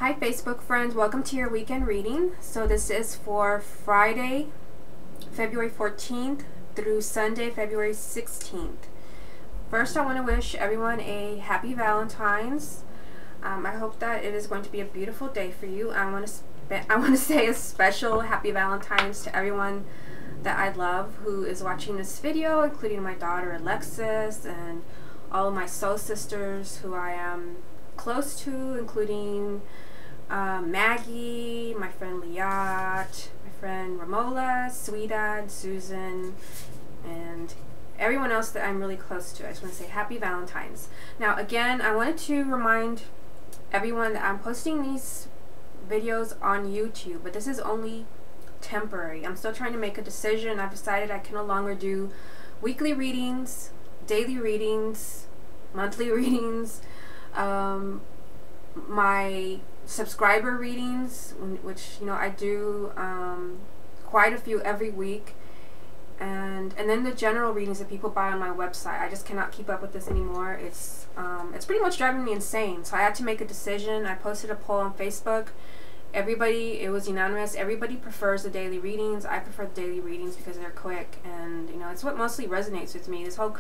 Hi Facebook friends, welcome to your weekend reading. So this is for Friday, February 14th through Sunday, February 16th. First, I want to wish everyone a happy Valentines. I hope that it is going to be a beautiful day for you. I want to say a special happy Valentines to everyone that I love who is watching this video, including my daughter Alexis and all of my soul sisters who I am close to, including Maggie, my friend Liat, my friend Ramola, Sweetad, Susan, and everyone else that I'm really close to. I just want to say happy Valentines. Now again, I wanted to remind everyone that I'm posting these videos on YouTube, but this is only temporary. I'm still trying to make a decision. I've decided I can no longer do weekly readings, daily readings, monthly readings, my subscriber readings, which I do quite a few every week, and then the general readings that people buy on my website. I just cannot keep up with this anymore. It's pretty much driving me insane. So I had to make a decision. I posted a poll on Facebook. It was unanimous. Everybody prefers the daily readings. I prefer the daily readings because they're quick, and it's what mostly resonates with me. This whole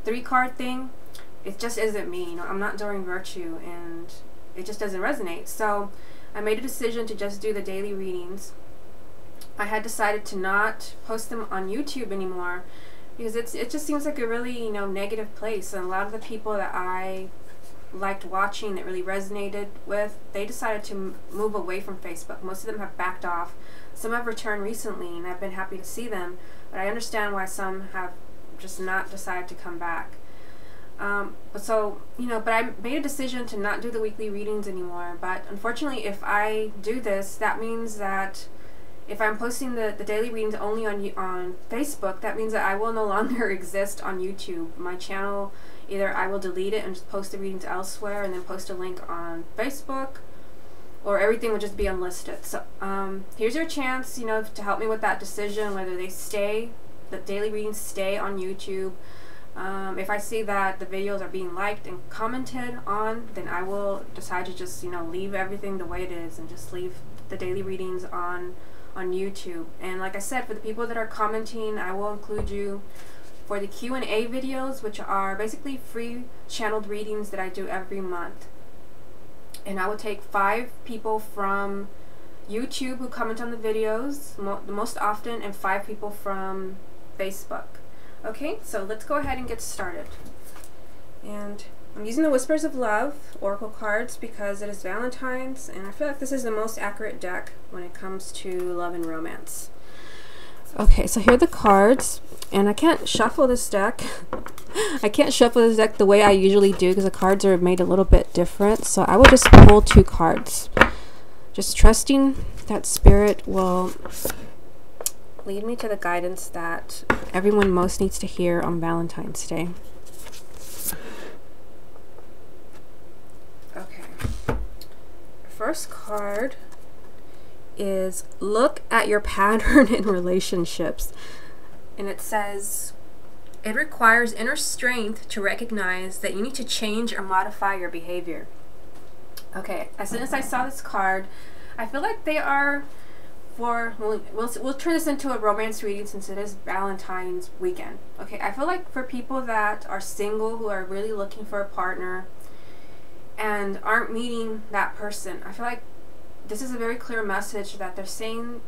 3-card thing, it just isn't me. I'm not Doreen Virtue, and it just doesn't resonate. So I made a decision to just do the daily readings. I had decided to not post them on YouTube anymore because it just seems like a really negative place, and a lot of the people that I liked watching, that really resonated with, they decided to move away from Facebook. Most of them have backed off. Some have returned recently, and I've been happy to see them, but I understand why some have just not decided to come back. But I made a decision to not do the weekly readings anymore. But unfortunately, if I do this, that means that if I'm posting the daily readings only on Facebook, that means that I will no longer exist on YouTube. My channel, either I will delete it and just post the readings elsewhere and then post a link on Facebook, or everything will just be unlisted. So here's your chance, to help me with that decision, whether the daily readings stay on YouTube. If I see that the videos are being liked and commented on, then I will decide to just leave everything the way it is and just leave the daily readings on YouTube. And like I said, for the people that are commenting, I will include you for the Q&A videos, which are basically free channeled readings that I do every month. And I will take 5 people from YouTube who comment on the videos the most often, and 5 people from Facebook. Okay, so let's go ahead and get started. And I'm using the Whispers of Love Oracle cards because it is Valentine's, and I feel like this is the most accurate deck when it comes to love and romance. Okay, so here are the cards, and I can't shuffle this deck. I can't shuffle this deck the way I usually do because the cards are made a little bit different, so I will just pull 2 cards. Just trusting that Spirit will lead me to the guidance that everyone most needs to hear on Valentine's Day. Okay. First card is look at your pattern in relationships. And it says, it requires inner strength to recognize that you need to change or modify your behavior. Okay, as soon as I saw this card, I feel like they are we'll turn this into a romance reading since it is Valentine's weekend. Okay, I feel like for people that are single, who are really looking for a partner and aren't meeting that person, I feel like this is a very clear message that they're saying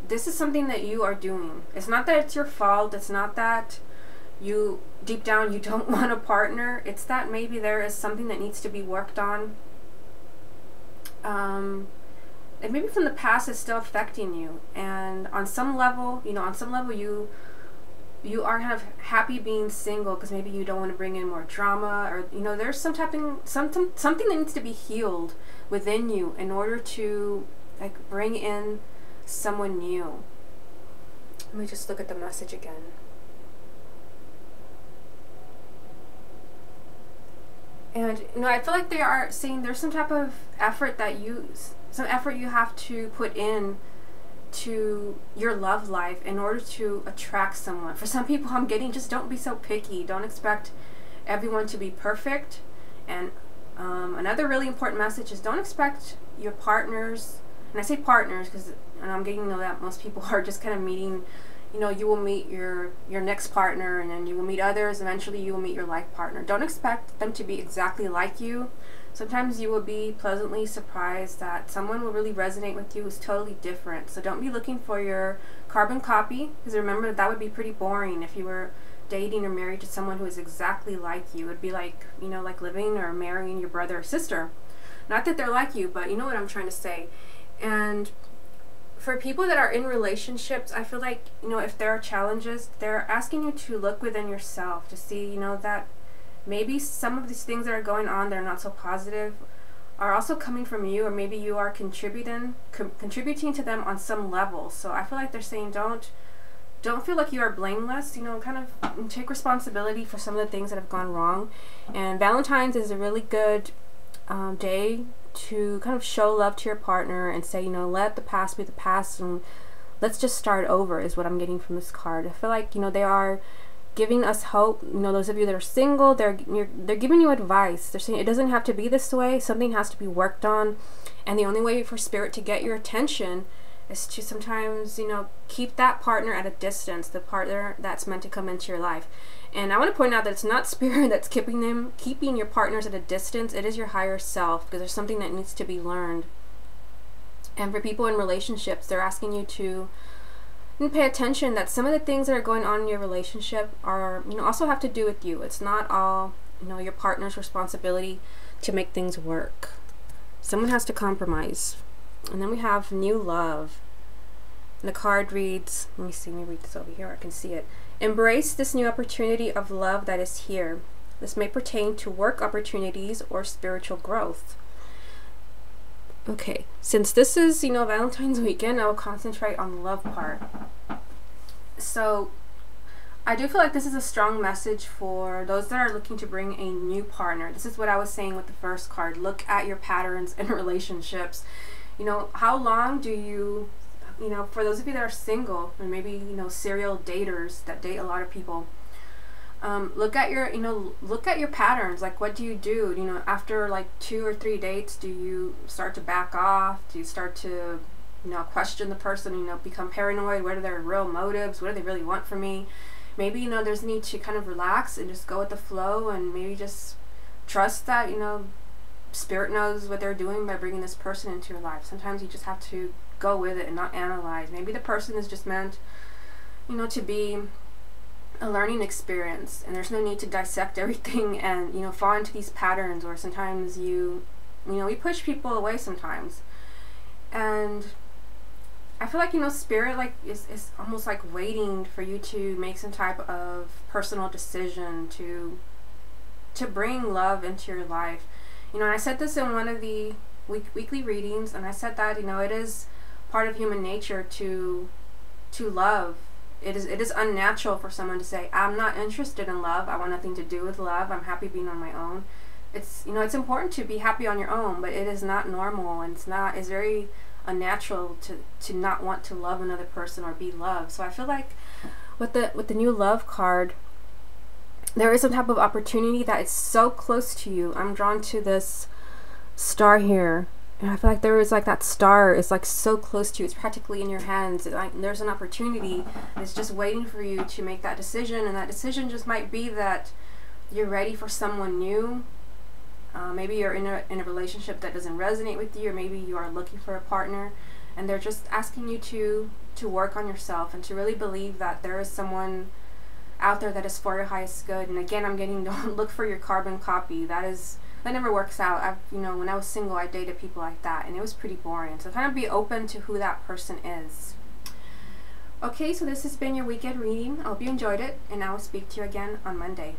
this is something that you are doing. It's not that it's your fault. It's not that you deep down you don't want a partner. It's that maybe there is something that needs to be worked on. And maybe from the past it's still affecting you, and on some level, you are kind of happy being single because maybe you don't want to bring in more drama, or there's something that needs to be healed within you in order to bring in someone new. Let me just look at the message again. And I feel like they are saying there's some type of effort that some effort you have to put in to your love life in order to attract someone. For some people, I'm getting just don't be so picky. Don't expect everyone to be perfect. And another really important message is don't expect your partners, and I say partners because I'm getting to know that most people are just kind of meeting, you know, you will meet your next partner, and then you will meet others. Eventually you will meet your life partner. Don't expect them to be exactly like you. Sometimes you will be pleasantly surprised that someone will really resonate with you who's totally different. So don't be looking for your carbon copy, because remember that would be pretty boring if you were dating or married to someone who is exactly like you. It would be like, you know, like living or marrying your brother or sister. Not that they're like you, but you know what I'm trying to say. And for people that are in relationships, I feel like, you know, if there are challenges, they're asking you to look within yourself to see, you know, that maybe some of these things that are going on that are not so positive are also coming from you, or maybe you are contributing to them on some level. So I feel like they're saying don't feel like you are blameless, you know, kind of take responsibility for some of the things that have gone wrong. And Valentine's is a really good day to kind of show love to your partner and say, you know, let the past be the past and let's just start over, is what I'm getting from this card. I feel like, you know, they are giving us hope. You know, those of you that are single, they're giving you advice. They're saying it doesn't have to be this way. Something has to be worked on, and the only way for spirit to get your attention is to sometimes, you know, keep that partner at a distance, the partner that's meant to come into your life. And I want to point out that it's not spirit that's keeping your partners at a distance. It is your higher self, because there's something that needs to be learned. And for people in relationships, they're asking you to pay attention that some of the things that are going on in your relationship are, you know, also have to do with you. It's not all, you know, your partner's responsibility to make things work. Someone has to compromise. And then we have new love. And the card reads, let me read this over here, I can see it. Embrace this new opportunity of love that is here. This may pertain to work opportunities or spiritual growth. Okay, since this is, you know, Valentine's weekend, I will concentrate on the love part. So I do feel like this is a strong message for those that are looking to bring a new partner. This is what I was saying with the first card. Look at your patterns in relationships. You know, how long do you know, for those of you that are single, or maybe, you know, serial daters that date a lot of people, look at your, you know, look at your patterns. Like, what do? You know, after like 2 or 3 dates, do you start to back off? Do you start to, you know, question the person, you know, become paranoid? What are their real motives? What do they really want from me? Maybe, you know, there's a need to kind of relax and just go with the flow, and maybe just trust that, you know, spirit knows what they're doing by bringing this person into your life. Sometimes you just have to go with it and not analyze. Maybe the person is just meant, you know, to be a learning experience, and there's no need to dissect everything and, you know, fall into these patterns. Or sometimes you know, we push people away sometimes. And I feel like, you know, spirit like is almost like waiting for you to make some type of personal decision to bring love into your life. You know, and I said this in one of the weekly readings, and I said that, you know, it is part of human nature to love. It is unnatural for someone to say, I'm not interested in love, I want nothing to do with love, I'm happy being on my own. It's, you know, it's important to be happy on your own, but it is not normal, and it's very unnatural to not want to love another person or be loved. So I feel like with the new love card, there is some type of opportunity that is so close to you. I'm drawn to this star here, and I feel like there is like that star is like so close to you. It's practically in your hands. Like, there's an opportunity. It's just waiting for you to make that decision, and that decision just might be that you're ready for someone new. Maybe you're in a relationship that doesn't resonate with you, or maybe you are looking for a partner, and they're just asking you to work on yourself and to really believe that there is someone out there that is for your highest good. And again, I'm getting, don't look for your carbon copy. That never works out. You know, when I was single, I dated people like that, and it was pretty boring. So kind of be open to who that person is. Okay, so this has been your weekend reading. I hope you enjoyed it, and I will speak to you again on Monday.